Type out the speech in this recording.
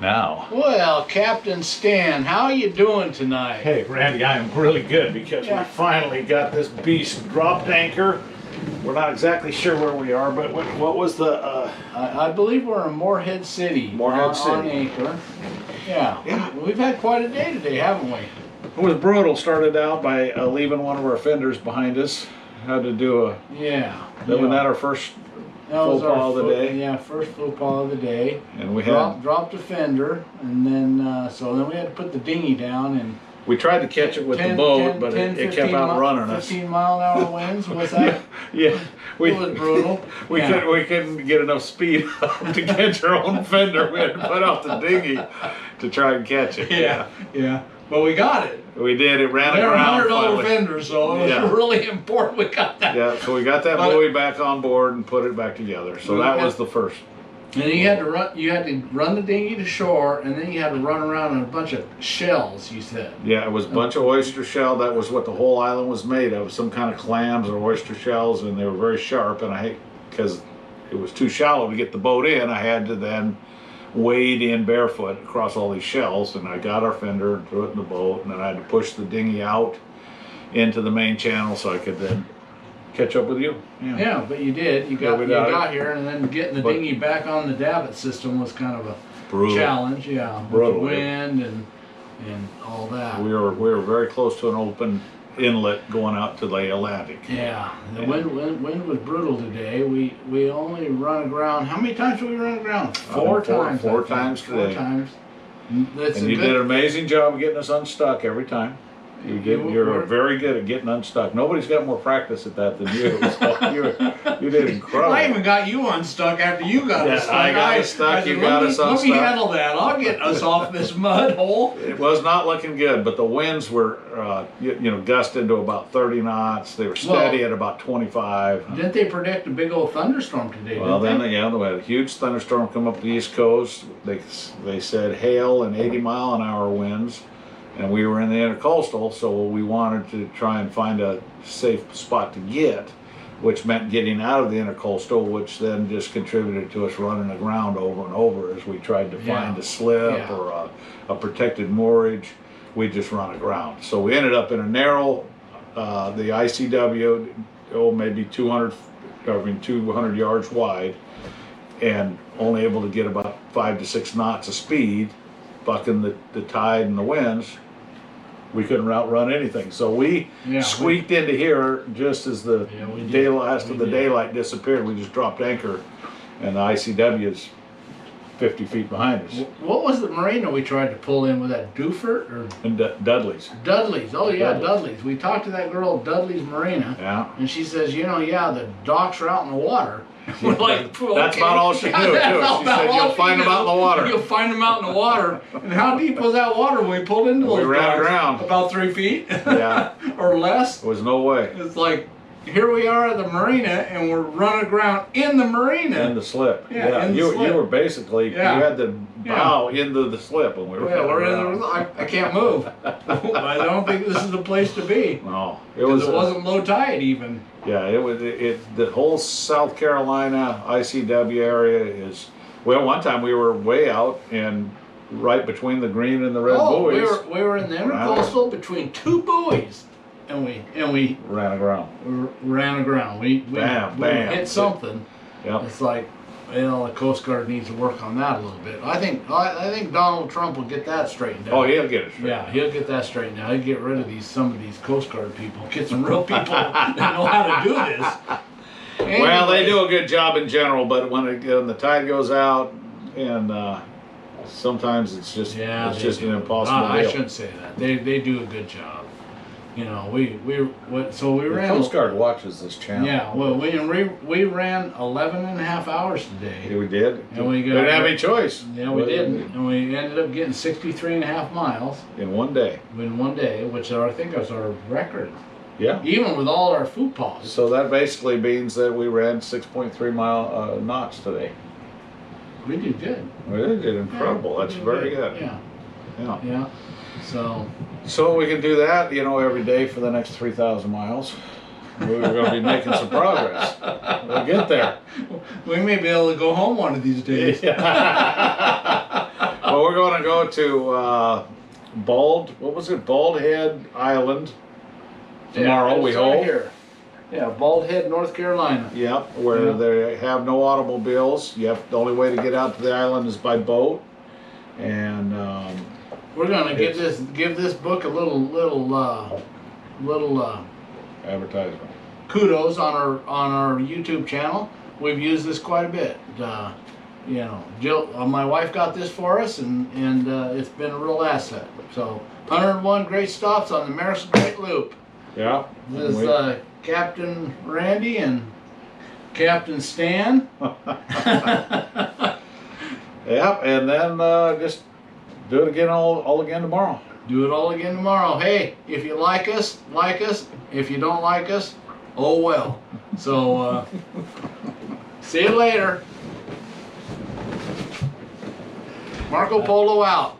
now. Well, Captain Stan, how you doing tonight? Hey, Randy, I am really good because we finally got this beast dropped anchor. We're not exactly sure where we are, but what was the... I believe we're in Moorhead City. Moorhead City. On anchor. Yeah. We've had quite a day today, haven't we? It was brutal. Started out by leaving one of our fenders behind us. Had to do a... Yeah. Wasn't that our first faux pas of the day? Yeah, first faux pas of the day. And we dropped a fender, and then so then we had to put the dinghy down, and we tried to catch it with the boat, but it kept outrunning us. 15-mile-an-hour winds. Was that? Yeah. It was brutal. We couldn't get enough speed up to catch our own fender. We had to put out the dinghy to try and catch it. Yeah. But we got it. We did. It ran They're around. $100 fender, so it was really important we got that. Yeah, so we got that buoy back on board and put it back together. So that was the first. And then you had to run the dinghy to shore, and then you had to run around in a bunch of shells, you said. Yeah, it was a bunch of oyster shell. That was what the whole island was made of, some kind of clams or oyster shells, and they were very sharp. And because it was too shallow to get the boat in, I had to then wade in barefoot across all these shells, and I got our fender and threw it in the boat, and then I had to push the dinghy out into the main channel so I could then catch up with you. Yeah, but you did. You got here, and then getting the dinghy back on the davit system was kind of a challenge. Yeah, with the wind and all that. We were very close to an open inlet going out to the Atlantic. Yeah, the wind was brutal today. We only run aground. How many times did we run aground? Four times. Four times today. 4 times. And you did an amazing job of getting us unstuck every time. You're very good at getting unstuck. Nobody's got more practice at that than you. So you did incredible. I even got you unstuck after you got us stuck. I got us stuck. You got us unstuck. Let me handle that. I'll get us off this mud hole. It was not looking good, but the winds were, gusting to about 30 knots. They were steady at about 25. Didn't they predict a big old thunderstorm today? Well, then they had a huge thunderstorm come up the East Coast. They said hail and 80-mile-an-hour winds. And we were in the intercoastal, so we wanted to try and find a safe spot to get, which meant getting out of the intercoastal, which then just contributed to us running aground over and over as we tried to find a slip or a protected moorage. We just run aground. So we ended up in a narrow, the ICW, maybe 200 yards wide, and only able to get about 5 to 6 knots of speed, bucking the tide and the winds. We couldn't outrun anything, so we squeaked into here just as the daylight disappeared. We just dropped anchor, and the ICW is 50 feet behind us. What was the marina we tried to pull in? Was that Dufert or Dudley's? Dudley's. Oh yeah, Dudley's. We talked to that girl at Dudley's Marina. Yeah. And she says, the docks are out in the water. We're like, that's about all she knew, too. She said, you'll find them out in the water. You'll find them out in the water. And how deep was that water when we pulled into those docks? We ran aground. About 3 feet? Yeah. Or less? There was no way. It's like, here we are at the marina, and we're running aground in the marina. In the slip. Yeah, you were basically, you had the bow into the slip when we were I can't move. I don't think this is the place to be. No. It wasn't low tide even. Yeah, the whole South Carolina ICW area is, one time we were way out and right between the green and the red buoys. We were in the intercoastal between 2 buoys. And we ran aground. We bam. hit something. Yep. It's like, the Coast Guard needs to work on that a little bit. I think Donald Trump will get that straightened out. Oh, he'll get it straightened. Yeah, he'll get that straightened out. He'll get rid of some of these Coast Guard people. Get some real people that know how to do this. Anyways, well, they do a good job in general, but when the tide goes out, and sometimes it's just an impossible deal. I shouldn't say that. They do a good job. We ran. The Coast Guard watches this channel. Yeah, well, we ran 11 and a half hours today. Yeah, we did. And we didn't have any choice. Yeah, we didn't. And we ended up getting 63 and a half miles. In one day. Which I think was our record. Yeah. Even with all our food paws. So that basically means that we ran 6.3 knots today. We did good. We did incredible. That's very good. Yeah. So we can do that, every day for the next 3,000 miles. We're going to be making some progress. We'll get there. We may be able to go home one of these days. Well, Well, we're going to go to Bald Head Island tomorrow, we hope. Here. Yeah, Bald Head, North Carolina. Yep, where they have no automobiles. Yep, the only way to get out to the island is by boat. And we're gonna give this book a little advertisement. Kudos on our YouTube channel. We've used this quite a bit. You know, Jill, my wife got this for us, and it's been a real asset. So 101 great stops on the America's Great Loop. Yeah. This is Captain Randy and Captain Stan. Yep, and then just do it again all again tomorrow. Do it all again tomorrow. Hey, if you like us, like us. If you don't like us, oh well. So see you later. Marco Polo out.